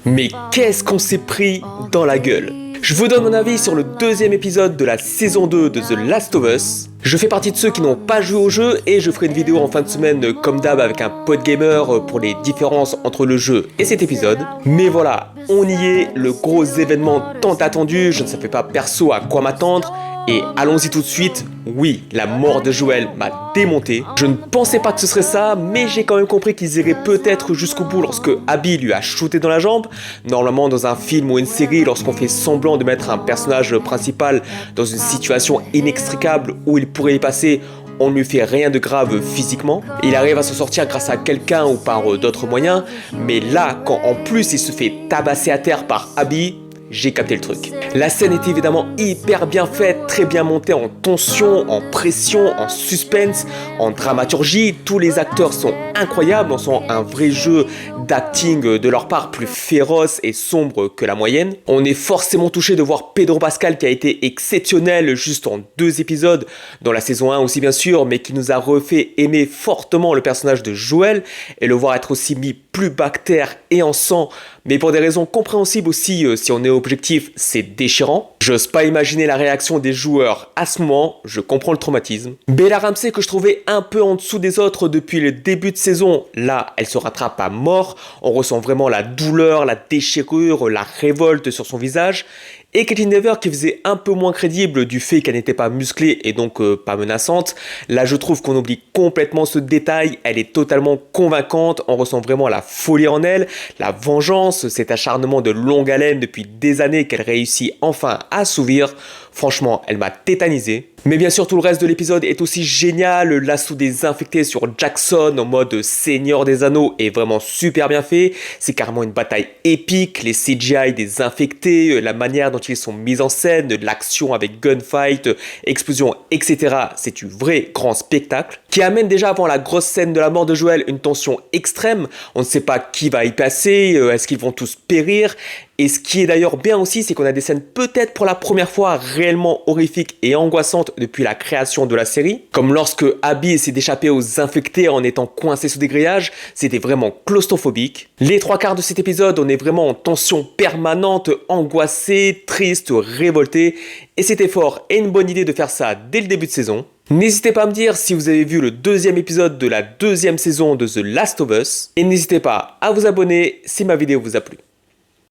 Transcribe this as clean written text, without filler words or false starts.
Mais qu'est-ce qu'on s'est pris dans la gueule? Je vous donne mon avis sur le deuxième épisode de la saison 2 de The Last of Us. Je fais partie de ceux qui n'ont pas joué au jeu et je ferai une vidéo en fin de semaine comme d'hab avec un pod gamer pour les différences entre le jeu et cet épisode. Mais voilà, on y est, le gros événement tant attendu, je ne savais pas perso à quoi m'attendre. Et allons-y tout de suite, oui, la mort de Joel m'a démonté. Je ne pensais pas que ce serait ça, mais j'ai quand même compris qu'ils iraient peut-être jusqu'au bout lorsque Abby lui a shooté dans la jambe. Normalement, dans un film ou une série, lorsqu'on fait semblant de mettre un personnage principal dans une situation inextricable où il pourrait y passer, on ne lui fait rien de grave physiquement. Il arrive à s'en sortir grâce à quelqu'un ou par d'autres moyens, mais là, quand en plus il se fait tabasser à terre par Abby, j'ai capté le truc. La scène est évidemment hyper bien faite, très bien montée en tension, en pression, en suspense, en dramaturgie. Tous les acteurs sont incroyables, on sent un vrai jeu d'acting de leur part plus féroce et sombre que la moyenne. On est forcément touché de voir Pedro Pascal qui a été exceptionnel juste en 2 épisodes, dans la saison 1 aussi bien sûr, mais qui nous a refait aimer fortement le personnage de Joel et le voir être aussi mis plus bactère et en sang, mais pour des raisons compréhensibles aussi si on est objectif, c'est déchirant. J'ose pas imaginer la réaction des joueurs à ce moment, je comprends le traumatisme. Bella Ramsey que je trouvais un peu en dessous des autres depuis le début de saison, là elle se rattrape à mort, on ressent vraiment la douleur, la déchirure, la révolte sur son visage. Et Caitlin Dever qui faisait un peu moins crédible du fait qu'elle n'était pas musclée et donc pas menaçante. Là je trouve qu'on oublie complètement ce détail, elle est totalement convaincante, on ressent vraiment la folie en elle, la vengeance, cet acharnement de longue haleine depuis des années qu'elle réussit enfin à assouvir. Franchement, elle m'a tétanisé. Mais bien sûr, tout le reste de l'épisode est aussi génial. L'assaut des infectés sur Jackson en mode Seigneur des Anneaux est vraiment super bien fait. C'est carrément une bataille épique. Les CGI des infectés, la manière dont ils sont mis en scène, l'action avec gunfight, explosion, etc. C'est du vrai grand spectacle qui amène déjà avant la grosse scène de la mort de Joel une tension extrême. On ne sait pas qui va y passer, est-ce qu'ils vont tous périr? Et ce qui est d'ailleurs bien aussi, c'est qu'on a des scènes peut-être pour la première fois réellement horrifiques et angoissantes depuis la création de la série. Comme lorsque Abby essaie d'échapper aux infectés en étant coincé sous des grillages, c'était vraiment claustrophobique. Les 3/4 de cet épisode, on est vraiment en tension permanente, angoissé, triste, révolté. Et c'était fort et une bonne idée de faire ça dès le début de saison. N'hésitez pas à me dire si vous avez vu le 2e épisode de la 2e saison de The Last of Us. Et n'hésitez pas à vous abonner si ma vidéo vous a plu.